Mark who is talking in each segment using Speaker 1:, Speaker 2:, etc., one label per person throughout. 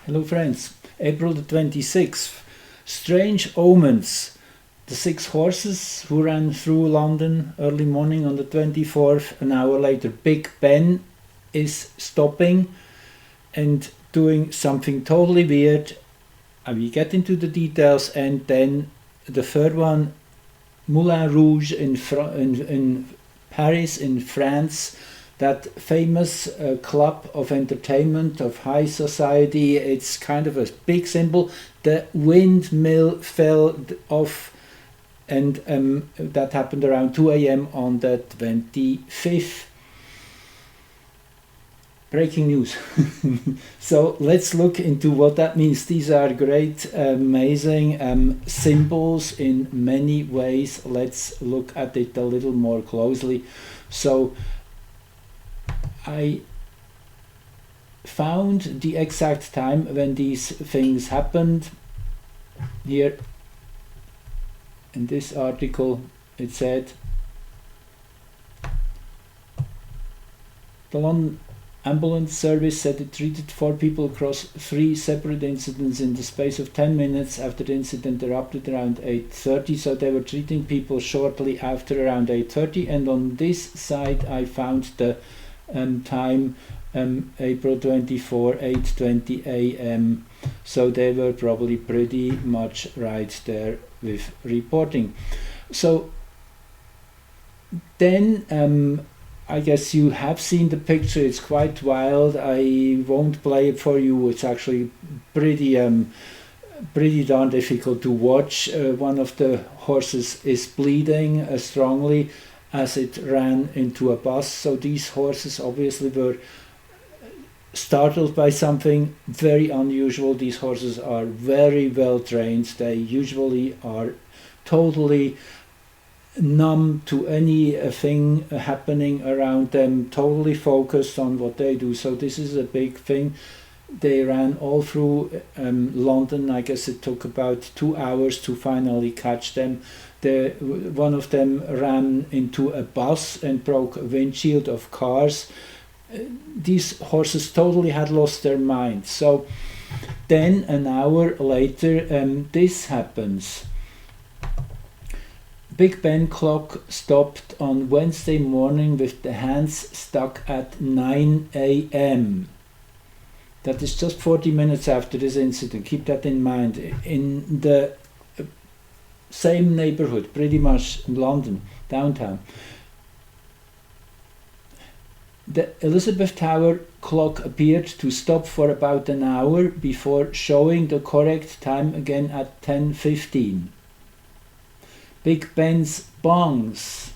Speaker 1: Hello friends, April the 26th. Strange omens. The 6 horses who ran through London early morning on the 24th. An hour later, Big Ben is stopping and doing something totally weird. We get into the details, and then the third one, Moulin Rouge in Paris, in France. That famous club of entertainment, of high society. It's kind of a big symbol. The windmill fell off, and that happened around 2 a.m. on the 25th. Breaking news. So let's look into what that means. These are great, amazing symbols in many ways. Let's look at it a little more closely. So I found the exact time when these things happened. Here in this article it said the London ambulance service said it treated 4 people across 3 separate incidents in the space of 10 minutes after the incident erupted around 8:30. So they were treating people shortly after around 8:30, and on this side I found the time, April 24, 8:20 a.m. So they were probably pretty much right there with reporting. So then I guess you have seen the picture. It's quite wild. I won't play it for you. It's actually pretty darn difficult to watch. One of the horses is bleeding strongly as it ran into a bus. So these horses obviously were startled by something very unusual. These horses are very well trained. They usually are totally numb to anything happening around them, totally focused on what they do. So this is a big thing. They ran all through London. I guess it took about 2 hours to finally catch them. One of them ran into a bus and broke a windshield of cars. These horses totally had lost their mind. So then an hour later this happens. Big Ben clock stopped on Wednesday morning with the hands stuck at 9 a.m. That is just 40 minutes after this incident. Keep that in mind. In the same neighborhood, pretty much in London, downtown. The Elizabeth Tower clock appeared to stop for about an hour before showing the correct time again at 10:15. Big Ben's bongs,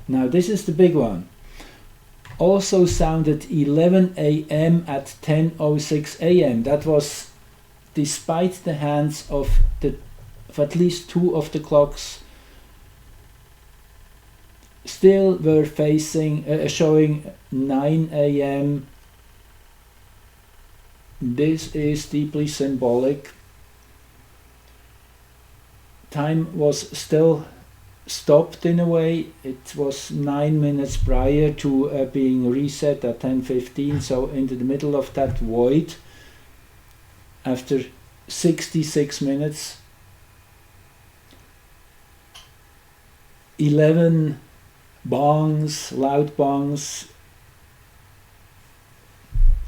Speaker 1: now this is the big one, also sounded 11 a.m. at 10:06 a.m. That was despite the hands of at least 2 of the clocks still were facing, showing 9 a.m. This is deeply symbolic. Time was still stopped in a way. It was 9 minutes prior to being reset at 10:15. So into the middle of that void, after 66 minutes, 11 bongs, loud bongs,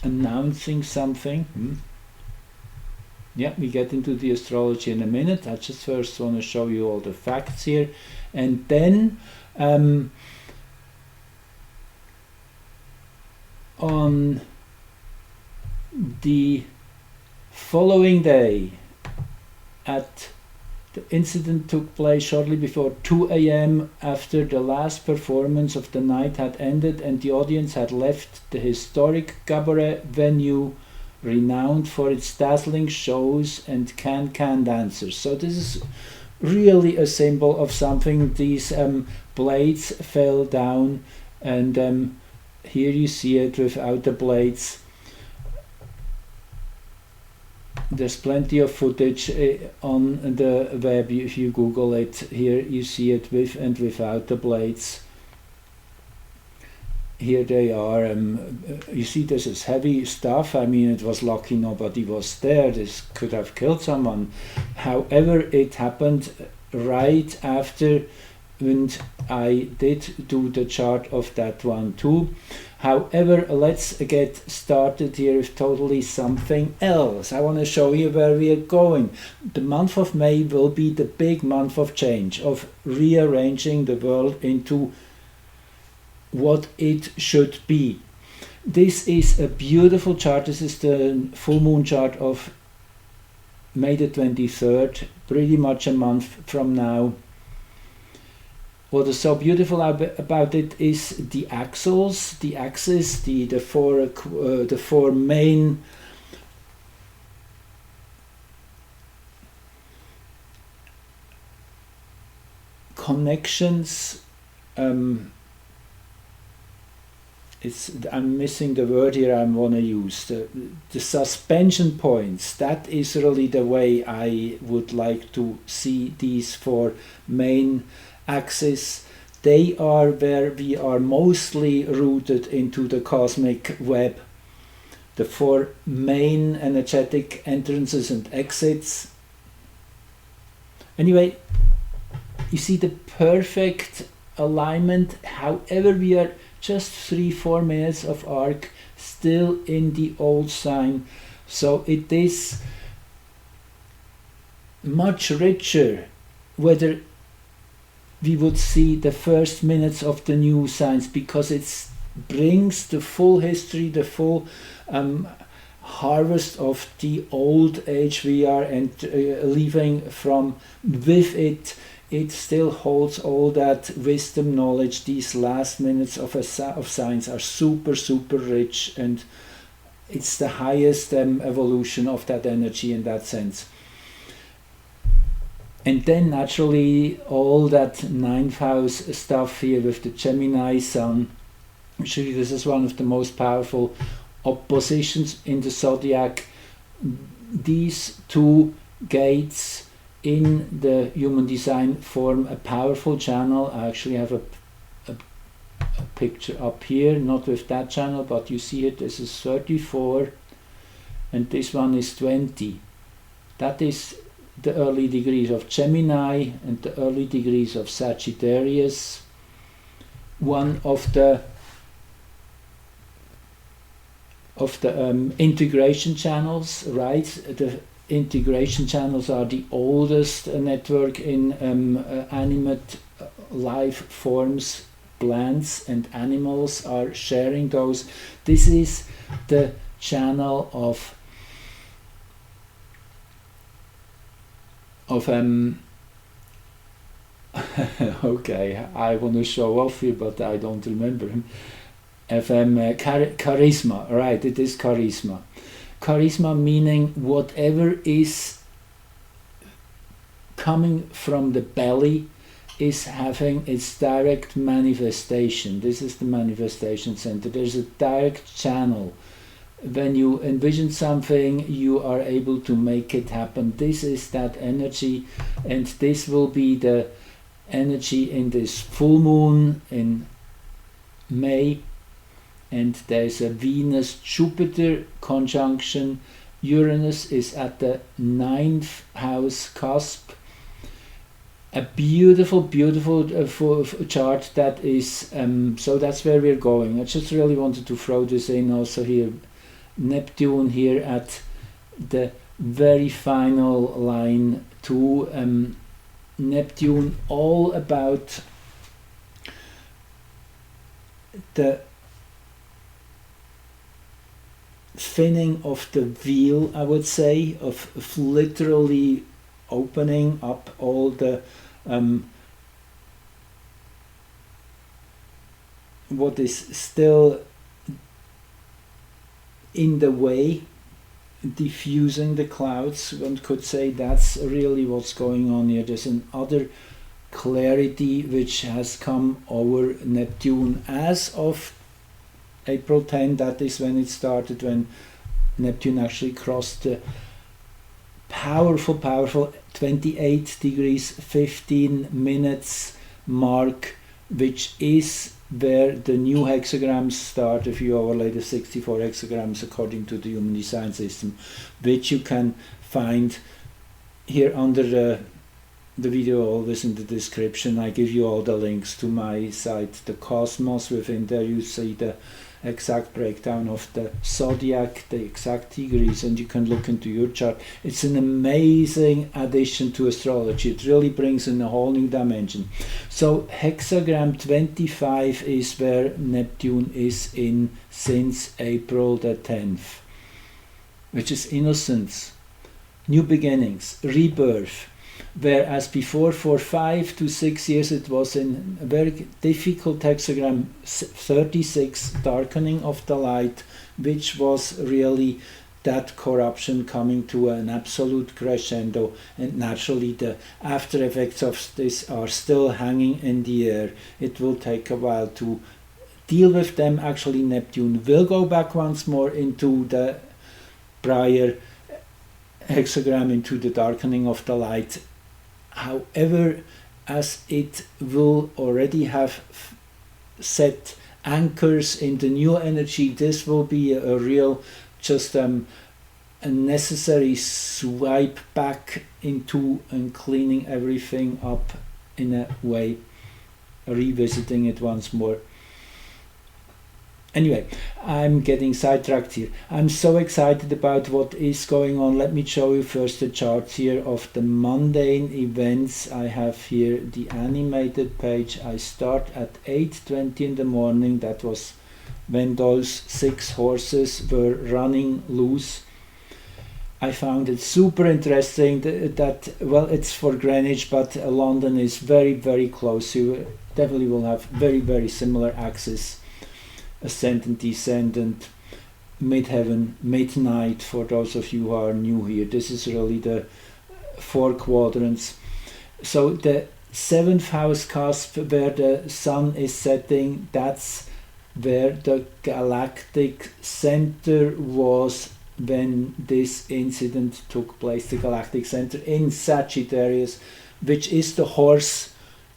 Speaker 1: announcing something. Yeah, we get into the astrology in a minute. I just first want to show you all the facts here, and then on the following day, the incident took place shortly before 2 a.m. after the last performance of the night had ended and the audience had left the historic cabaret venue, renowned for its dazzling shows and can-can dancers. So this is really a symbol of something. These blades fell down, and here you see it without the blades. There's plenty of footage on the web if you Google it. Here you see it with and without the blades. here they are. You see, this is heavy stuff. I mean, it was lucky nobody was there. This could have killed someone. However, it happened right after when I did do the chart of that one too. However, let's get started here with totally something else. I want to show you where we are going. The month of May will be the big month of change, of rearranging the world into what it should be. This is a beautiful chart. This is the full moon chart of May the 23rd, pretty much a month from now. What is so beautiful about it is the axis, the four main connections. I'm missing the word here I want to use. The suspension points. That is really the way I would like to see these four main axis. They are where we are mostly rooted into the cosmic web. The four main energetic entrances and exits. Anyway, you see the perfect alignment. However, we are just 3-4 minutes of arc still in the old sign, so it is much richer whether we would see the first minutes of the new signs, because it brings the full history, the full harvest of the old age we are and leaving from with it. It still holds all that wisdom, knowledge. These last minutes of science are super, super rich, and it's the highest evolution of that energy in that sense. And then naturally all that 9th house stuff here with the Gemini sun. Actually, this is one of the most powerful oppositions in the zodiac. These two gates in the human design form a powerful channel. I actually have a picture up here, not with that channel, but you see it. This is 34 and this one is 20. That is the early degrees of Gemini and the early degrees of Sagittarius. One of the integration channels, right? The integration channels are the oldest network in animate life forms. Plants and animals are sharing those. This is the channel of okay, I want to show off here, but I don't remember him. Charisma, right? It is charisma. Charisma meaning whatever is coming from the belly is having its direct manifestation. This is the manifestation center. There's a direct channel. When you envision something, you are able to make it happen. This is that energy, and this will be the energy in this full moon in May. And there's a Venus-Jupiter conjunction. Uranus is at the 9th house cusp. A beautiful, beautiful chart that is, so that's where we're going. I just really wanted to throw this in also here. Neptune here at the very final line to Neptune, all about the thinning of the veil, I would say, of literally opening up all the what is still in the way, diffusing the clouds. One could say that's really what's going on here. There's another clarity which has come over Neptune as of April 10. That is when it started, when Neptune actually crossed the powerful 28 degrees 15 minutes mark which is where the new hexagrams start if you overlay the 64 hexagrams according to the human design system, which you can find here under the video, always in the description. I give you all the links to my site, the Cosmos. Within there you see the exact breakdown of the zodiac, the exact degrees, and you can look into your chart. It's an amazing addition to astrology. It really brings in a whole new dimension. So hexagram 25 is where Neptune is in since April the 10th, which is innocence, new beginnings, rebirth. Whereas before, for 5 to 6 years, it was in a very difficult hexagram 36, darkening of the light, which was really that corruption coming to an absolute crescendo, and naturally the after effects of this are still hanging in the air. It will take a while to deal with them. Actually, Neptune will go back once more into the prior hexagram, into the darkening of the light. However, as it will already have set anchors in the new energy, this will be a real, just a necessary swipe back into and cleaning everything up in a way, revisiting it once more. Anyway, I'm getting sidetracked here. I'm so excited about what is going on. Let me show you first the charts here of the mundane events. I have here the animated page. I start at 8:20 in the morning. That was when those 6 horses were running loose. I found it super interesting that well, it's for Greenwich, but London is very, very close. You definitely will have very, very similar axes. Ascendant, descendant, midheaven, midnight, for those of you who are new here. This is really the 4 quadrants. So the 7th house cusp, where the sun is setting, that's where the galactic center was when this incident took place. The galactic center in Sagittarius, which is the horse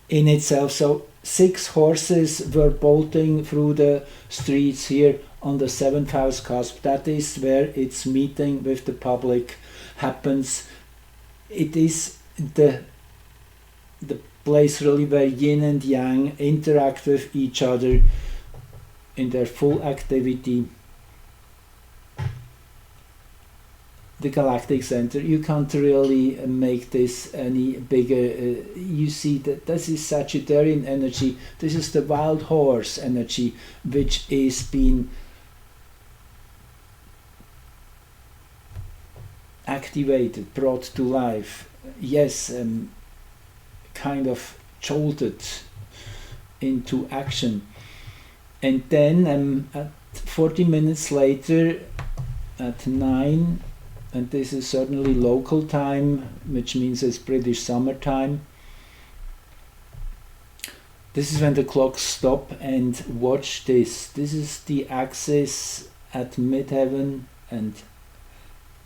Speaker 1: in itself. So 6 horses were bolting through the streets here on the 7th house cusp. That is where its meeting with the public happens. It is the place really where yin and yang interact with each other in their full activity. The galactic center, you can't really make this any bigger. You see that this is Sagittarian energy. This is the wild horse energy, which is being activated, brought to life. Yes, kind of jolted into action. And then at 40 minutes later, at 9, and this is certainly local time, which means it's British summertime. This is when the clocks stop, and watch this. This is the axis at midheaven and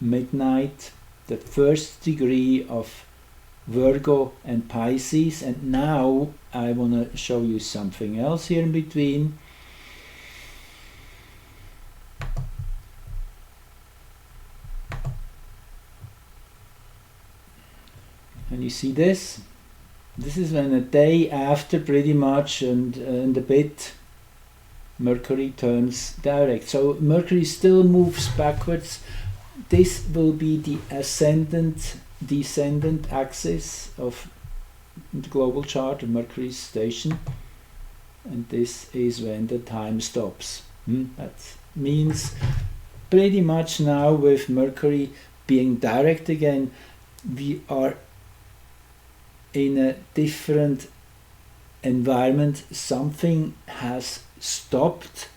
Speaker 1: midnight, the 1st degree of Virgo and Pisces. And now I want to show you something else here in between. And you see this? This is when a day after, pretty much, and a bit, Mercury turns direct. So Mercury still moves backwards. This will be the ascendant-descendant axis of the global chart of Mercury's station. And this is when the time stops. That means pretty much now, with Mercury being direct again, we are in a different environment. Something has stopped.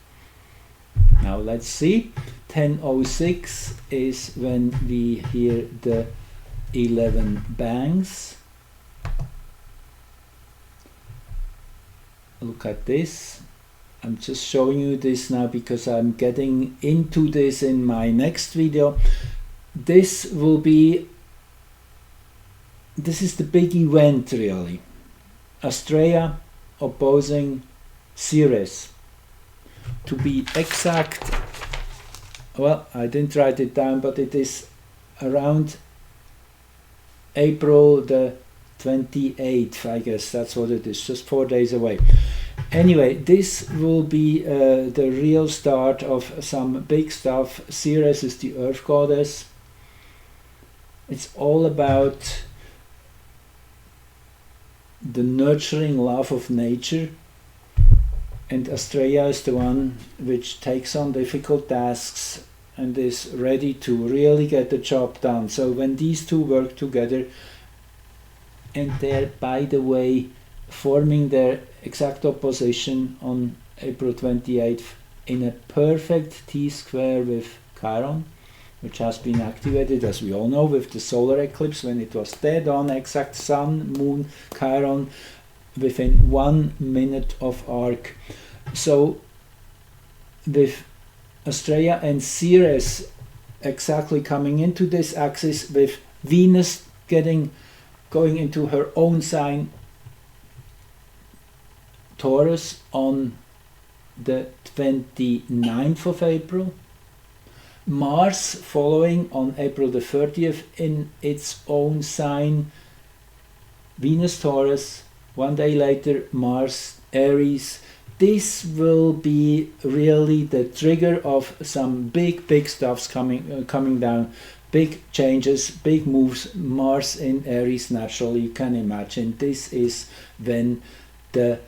Speaker 1: Now let's see. 10:06 is when we hear the 11 bangs. Look at this. I'm just showing you this now because I'm getting into this in my next video. This is the big event, really. Astrea, opposing Ceres. To be exact, well, I didn't write it down, but it is around April the 28th, I guess that's what it is, just 4 days away. Anyway, this will be the real start of some big stuff. Ceres is the earth goddess. It's all about the nurturing love of nature, and Astrea is the one which takes on difficult tasks and is ready to really get the job done. So when these two work together, and they're, by the way, forming their exact opposition on April 28th in a perfect T-square with Chiron, which has been activated, as we all know, with the solar eclipse, when it was dead on exact Sun, Moon, Chiron, within 1 minute of arc. So with Astrea and Ceres exactly coming into this axis, with Venus going into her own sign, Taurus, on the 29th of April, Mars following on April the 30th in its own sign, Venus Taurus, 1 day later Mars Aries. This will be really the trigger of some big stuffs coming down, big changes, big moves. Mars in Aries, naturally, you can imagine. This is when the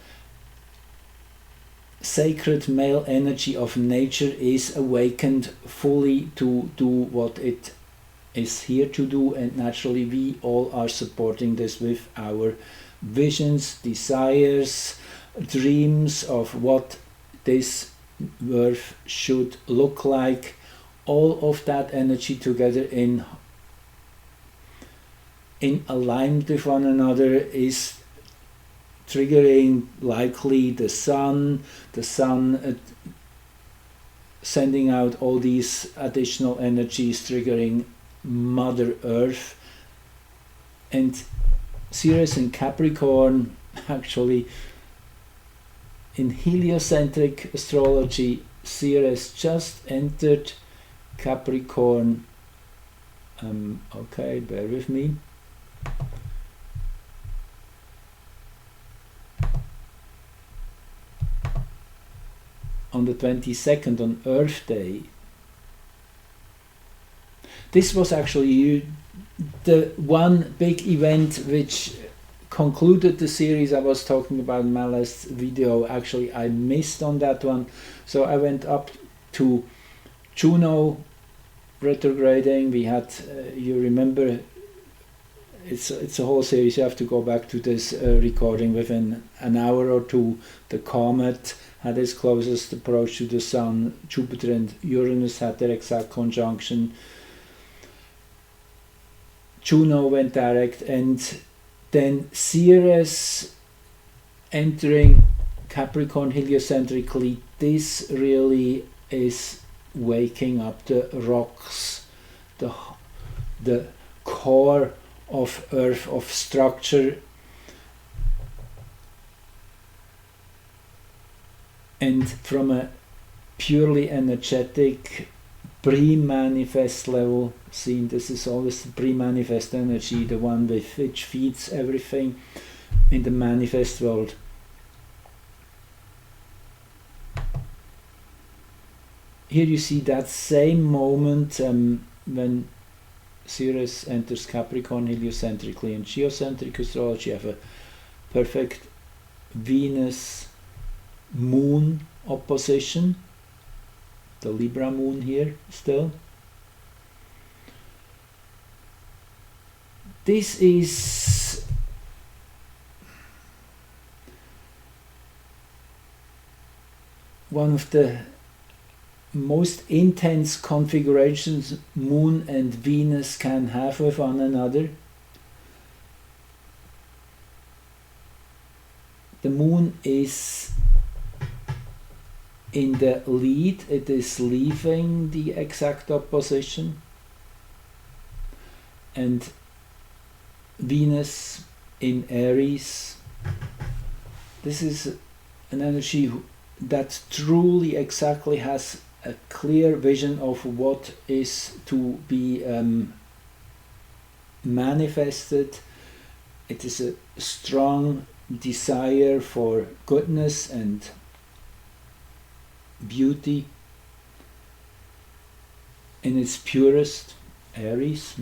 Speaker 1: sacred male energy of nature is awakened fully to do what it is here to do, and naturally we all are supporting this with our visions, desires, dreams of what this earth should look like. All of that energy together in alignment with one another is triggering likely the sun sending out all these additional energies, triggering Mother Earth. And Ceres in Capricorn, actually in heliocentric astrology, Ceres just entered Capricorn. Okay, bear with me. On the 22nd, on Earth Day. This was actually the one big event which concluded the series I was talking about in my last video. Actually, I missed on that one, so I went up to Juno retrograding. We had, you remember, it's a whole series. You have to go back to this recording. Within an hour or two, the comet had its closest approach to the Sun. Jupiter and Uranus had their exact conjunction. Juno went direct, and then Ceres entering Capricorn heliocentrically. This really is waking up the rocks, the core of Earth, of structure. And from a purely energetic pre-manifest level, seen, this is always the pre-manifest energy, the one with which feeds everything in the manifest world. Here you see that same moment when Ceres enters Capricorn heliocentrically. In geocentric astrology, you have a perfect Venus Moon opposition, the Libra moon here still. This is one of the most intense configurations Moon and Venus can have with one another. The Moon is in the lead, it is leaving the exact opposition, and Venus in Aries, This is an energy that truly exactly has a clear vision of what is to be manifested. It is a strong desire for goodness and beauty in its purest. Aries.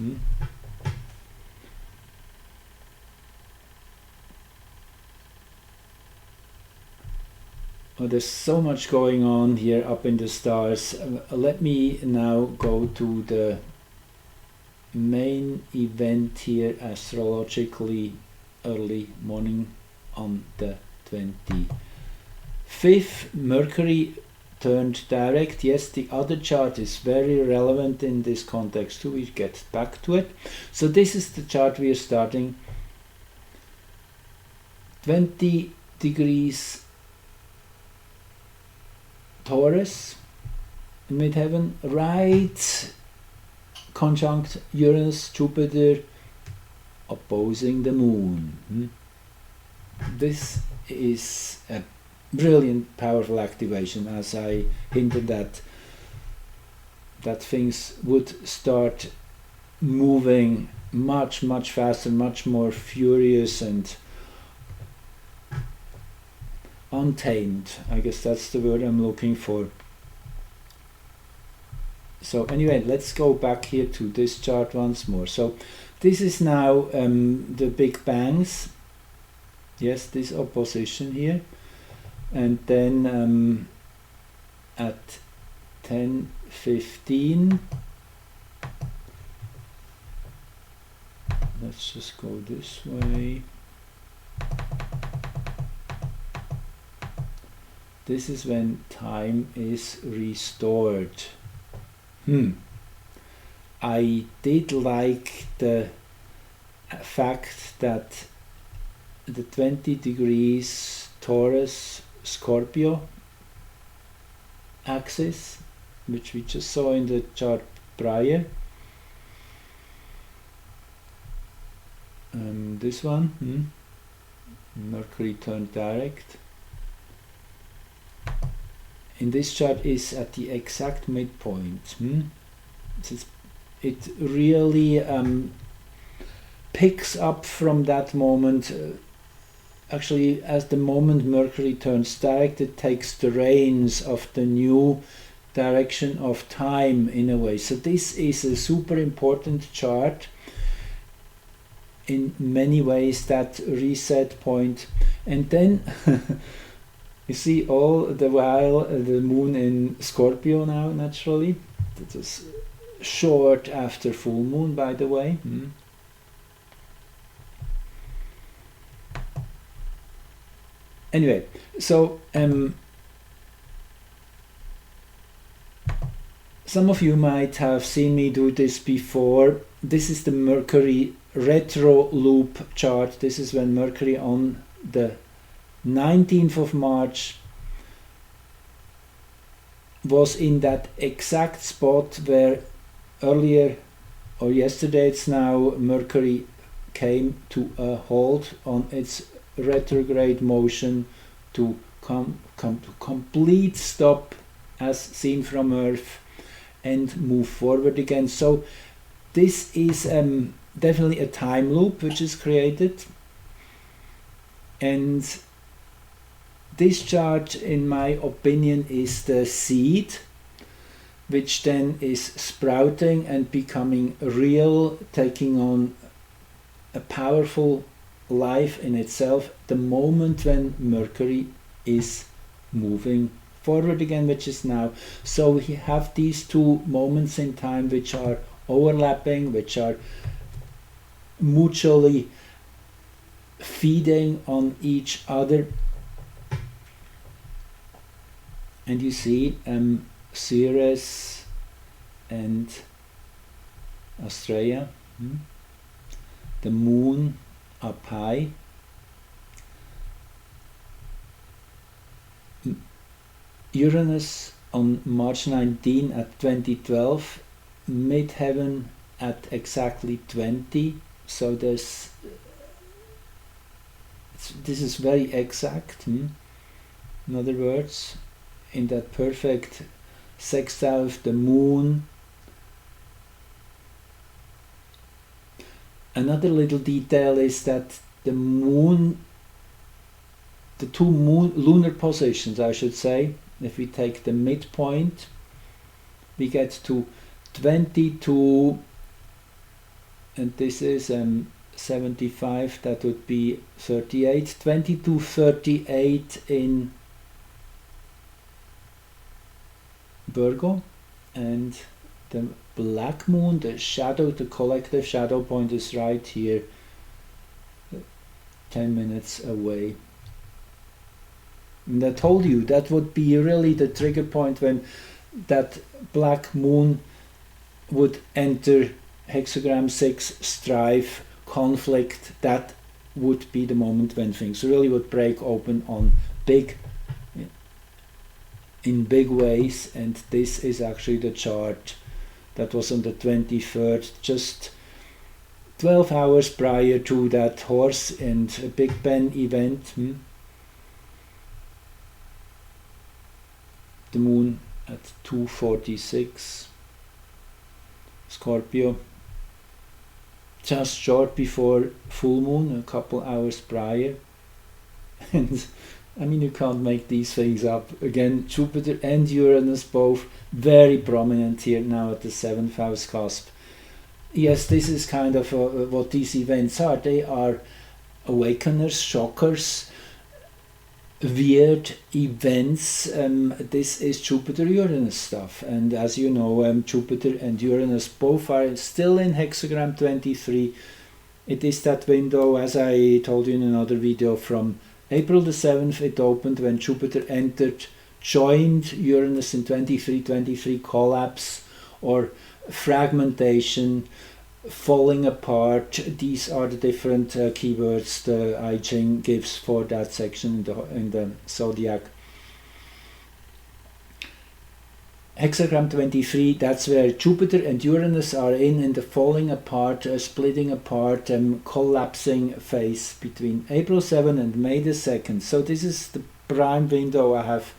Speaker 1: Oh, there's so much going on here up in the stars. Let me now go to the main event here, astrologically, early morning on the 25th. Mercury turned direct. Yes, the other chart is very relevant in this context too. We get back to it. So this is the chart we are starting. 20 degrees Taurus in midheaven, right conjunct Uranus, Jupiter, opposing the moon. This is a brilliant, powerful activation, as I hinted at, that things would start moving much faster, much more furious and untamed. I guess that's the word I'm looking for. So anyway, let's go back here to this chart once more. So this is now the big bangs. Yes, this opposition here. And then at 10:15, let's just go this way. This is when time is restored. I did like the fact that the 20 degrees Taurus Scorpio axis, which we just saw in the chart prior, this one, Mercury turned direct, in this chart is at the exact midpoint. It really picks up from that moment. Actually, as the moment Mercury turns direct, it takes the reins of the new direction of time in a way. So this is a super important chart in many ways, that reset point. And then you see all the while the moon in Scorpio now, naturally. That is short after full moon, by the way. Anyway, so some of you might have seen me do this before. This is the Mercury retro loop chart. This is when Mercury on the 19th of March was in that exact spot where earlier, or yesterday it's now, Mercury came to a halt on its retrograde motion to come to complete stop as seen from Earth and move forward again. So this is definitely a time loop which is created, and this chart, in my opinion, is the seed which then is sprouting and becoming real, taking on a powerful life in itself the moment when Mercury is moving forward again, which is now. So we have these two moments in time which are overlapping, which are mutually feeding on each other. And you see Ceres and Australia, the moon up high, Uranus on March 19 at 2012, midheaven at exactly 20. So there's this is very exact. In other words, in that perfect sextile of the moon. Another little detail is that the moon, the two lunar positions, I should say, if we take the midpoint, we get to 22, and this is 75, that would be 38, 22, 38 in Virgo, and the black moon, the shadow, the collective shadow point is right here, 10 minutes away. And I told you that would be really the trigger point when that black moon would enter hexagram 6 strife conflict. That would be the moment when things really would break open in big ways, and this is actually the chart that was on the 23rd, just 12 hours prior to that horse and Big Ben event. The moon at 2:46, Scorpio, just short before full moon, a couple hours prior. And I mean, you can't make these things up. Again, Jupiter and Uranus both very prominent here now at the 7th house cusp. Yes, this is kind of what these events are. They are awakeners, shockers, weird events. This is Jupiter-Uranus stuff. And as you know, Jupiter and Uranus both are still in hexagram 23. It is that window, as I told you in another video, from April the 7th it opened when Jupiter entered, joined Uranus in 23, collapse or fragmentation, falling apart. These are the different keywords the I Ching gives for that section in the zodiac. Hexagram 23, that's where Jupiter and Uranus are in the falling apart, splitting apart, collapsing phase between April 7 and May the 2nd. So this is the prime window I have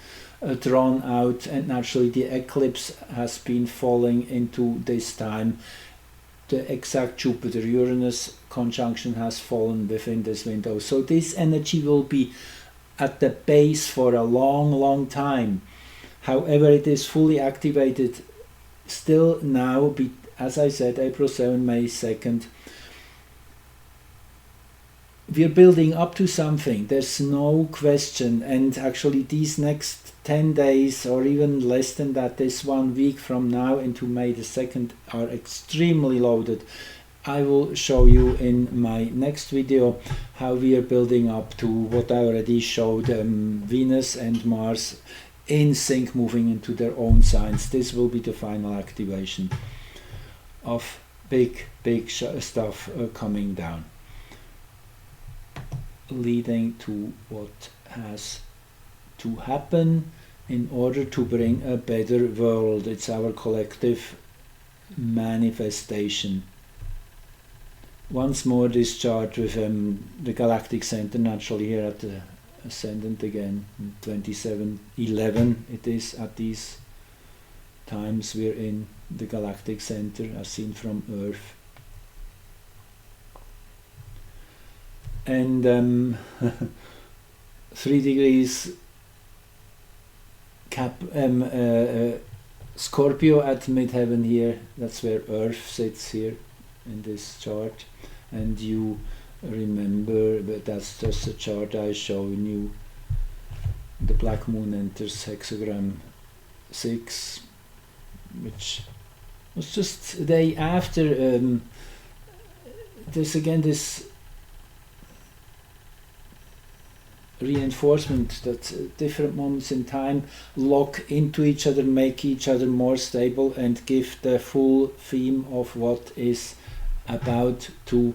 Speaker 1: drawn out, and naturally the eclipse has been falling into this time. The exact Jupiter-Uranus conjunction has fallen within this window. So this energy will be at the base for a long time. However, it is fully activated still now, as I said, April 7, May 2nd. We're building up to something, there's no question, and actually these next 10 days or even less than that, this 1 week from now into May the 2nd, are extremely loaded. I will show you in my next video how we are building up to what I already showed, Venus and Mars in sync, moving into their own signs. This will be the final activation of big stuff coming down, leading to what has to happen in order to bring a better world. It's our collective manifestation. Once more this chart with the galactic center naturally here at the ascendant again, 2711 it is at these times we're in the galactic center as seen from Earth. And 3 degrees Scorpio at midheaven here, that's where Earth sits here in this chart. And you remember, but that's just a chart I shown you. The black moon enters hexagram 6, which was just a day after. There's again this reinforcement that different moments in time lock into each other, make each other more stable, and give the full theme of what is about to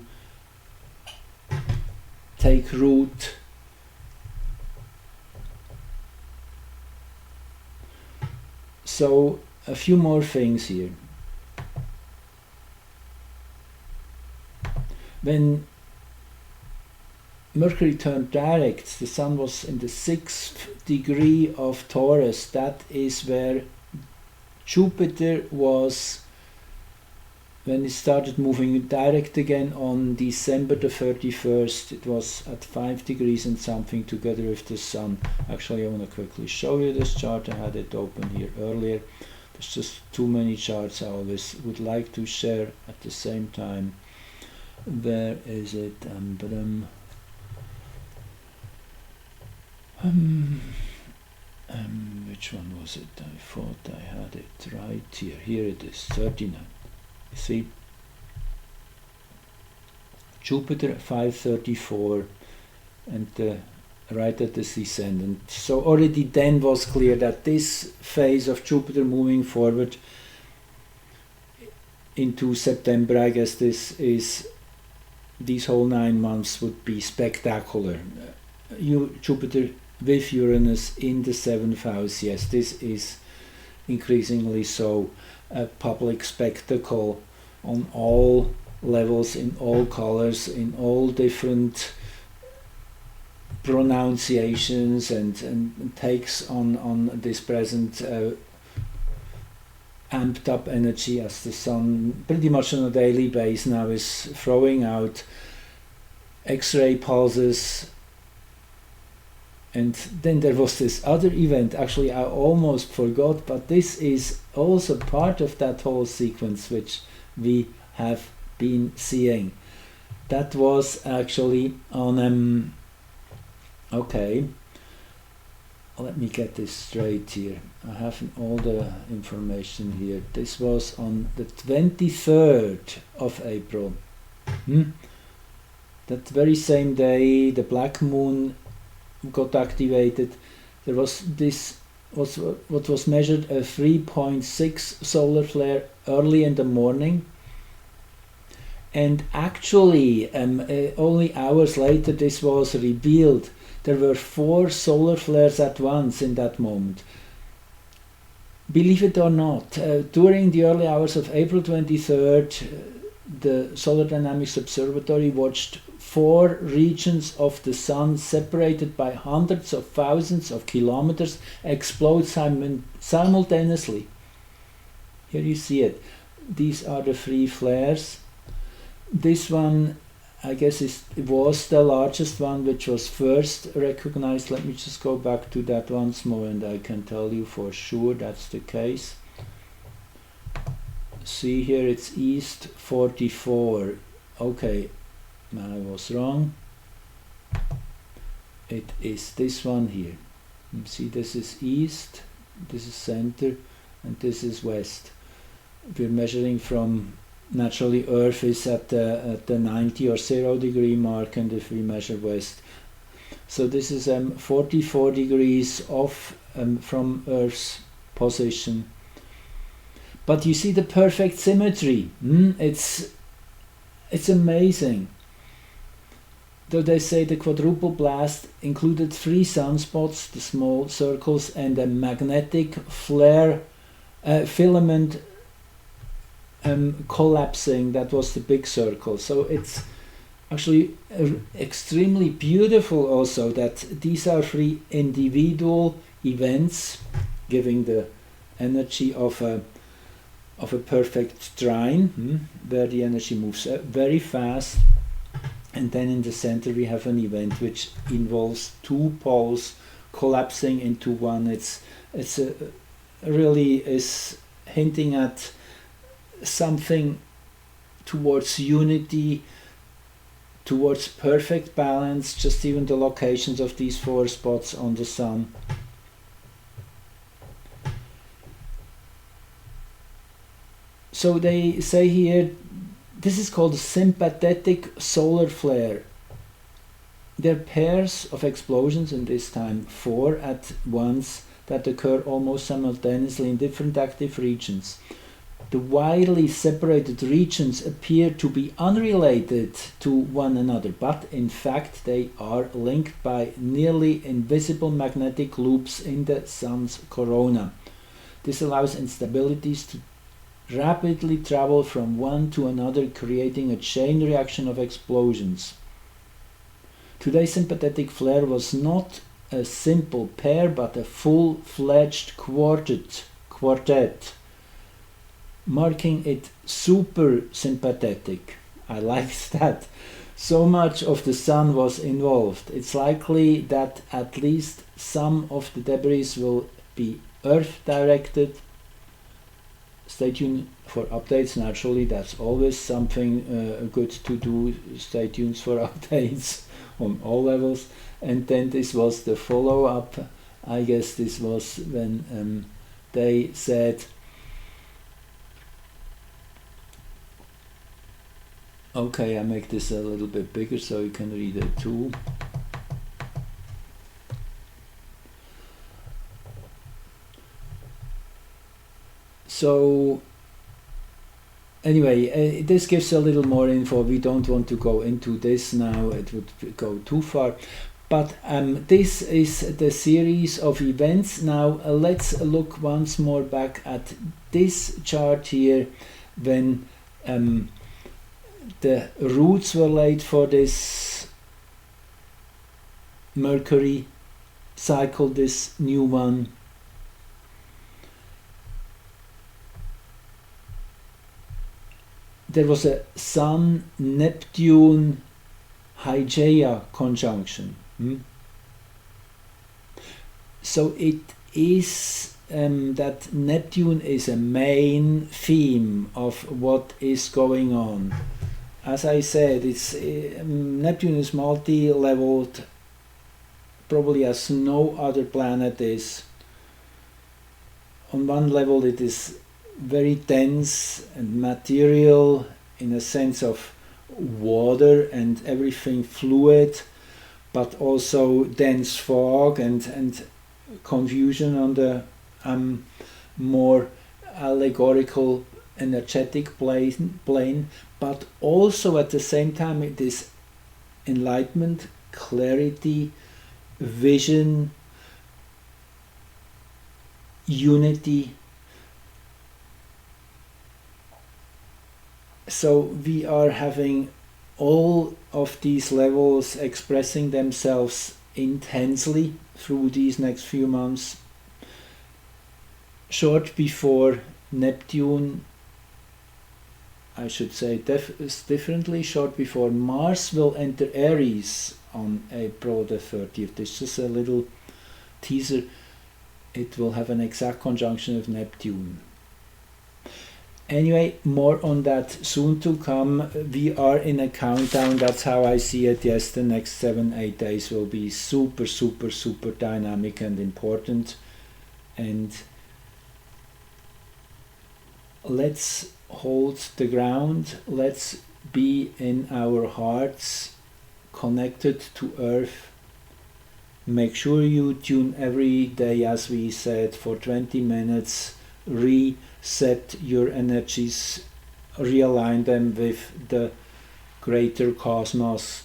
Speaker 1: take root. So a few more things here. When Mercury turned direct, the Sun was in the 6th degree of Taurus. That is where Jupiter was when it started moving direct again on December the 31st. It was at 5 degrees and something together with the Sun. Actually, I want to quickly show you this chart. I had it open here earlier. There's just too many charts I always would like to share at the same time. Where is it? Which one was it? I thought I had it right here. Here it is, 39. See, Jupiter 534 and right at the descendant. So already then was clear that this phase of Jupiter moving forward into September, I guess these whole 9 months would be spectacular. Jupiter with Uranus in the 7th house, yes, this is increasingly so a public spectacle on all levels, in all colors, in all different pronunciations, and takes on this present amped up energy as the Sun pretty much on a daily basis now is throwing out X-ray pulses. And then there was this other event, actually I almost forgot, but this is also part of that whole sequence which we have been seeing. That was actually on, okay, let me get this straight here. I have all the information here. This was on the 23rd of April. That very same day the black moon got activated. There was what was measured a 3.6 solar flare early in the morning, and actually only hours later this was revealed. There were 4 solar flares at once in that moment. Believe it or not, during the early hours of April 23rd, the Solar Dynamics Observatory watched 4 regions of the Sun separated by hundreds of thousands of kilometers explode simultaneously. Here you see it. These are the 3 flares. This one, I guess, was the largest one, which was first recognized. Let me just go back to that once more and I can tell you for sure that's the case. See here, it's East 44. Okay, I was wrong. It is this one here. You see, this is East, this is Center, and this is West. We're measuring from, naturally Earth is at the 90 or 0 degree mark, and if we measure West. So this is 44 degrees off from Earth's position. But you see the perfect symmetry. It's amazing. Though they say the quadruple blast included 3 sunspots, the small circles, and a magnetic flare filament collapsing. That was the big circle. So it's actually extremely beautiful also that these are 3 individual events giving the energy of a perfect trine, where the energy moves very fast, and then in the center we have an event which involves 2 poles collapsing into one. It's really is hinting at something towards unity, towards perfect balance. Just even the locations of these 4 spots on the Sun. So they say here, this is called a sympathetic solar flare. There are pairs of explosions, in this time 4 at once, that occur almost simultaneously in different active regions. The widely separated regions appear to be unrelated to one another, but in fact they are linked by nearly invisible magnetic loops in the Sun's corona. This allows instabilities to rapidly travel from one to another, creating a chain reaction of explosions. Today's sympathetic flare was not a simple pair, but a full-fledged quartet, marking it super sympathetic. I liked that. So much of the sun was involved. It's likely that at least some of the debris will be Earth directed. Stay tuned for updates. Naturally, that's always something good to do. Stay tuned for updates on all levels. And then this was the follow-up. I guess this was when they said, okay, I make this a little bit bigger so you can read it too. So anyway, this gives a little more info. We don't want to go into this now, it would go too far. But this is the series of events. Now let's look once more back at this chart here when the roots were laid for this Mercury cycle, this new one. There was a Sun-Neptune Hygeia conjunction. So it is that Neptune is a main theme of what is going on. As I said, it's Neptune is multi-leveled, probably as no other planet is. On one level it is very dense and material in a sense of water and everything fluid, but also dense fog and confusion on the more allegorical energetic plane, but also at the same time it is enlightenment, clarity, vision, unity. So we are having all of these levels expressing themselves intensely through these next few months. Short before Neptune, I should say differently, short before Mars will enter Aries on April the 30th. This is just a little teaser. It will have an exact conjunction of Neptune. Anyway, more on that soon to come. We are in a countdown, that's how I see it. Yes, the next 7-8 days will be super dynamic and important. And let's hold the ground. Let's be in our hearts connected to Earth. Make sure you tune every day, as we said, for 20 minutes. Reset your energies, realign them with the greater cosmos,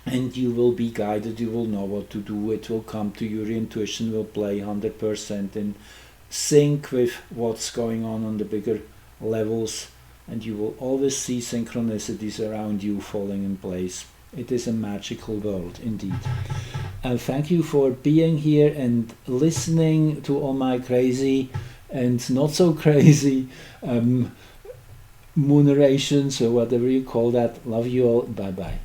Speaker 1: and you will be guided. You will know what to do. It will come to you. Your intuition will play 100% in sync with what's going on the bigger levels, and you will always see synchronicities around you falling in place. It is a magical world indeed. Thank you for being here and listening to all my crazy and not so crazy moonerations or whatever you call that. Love you all. Bye bye.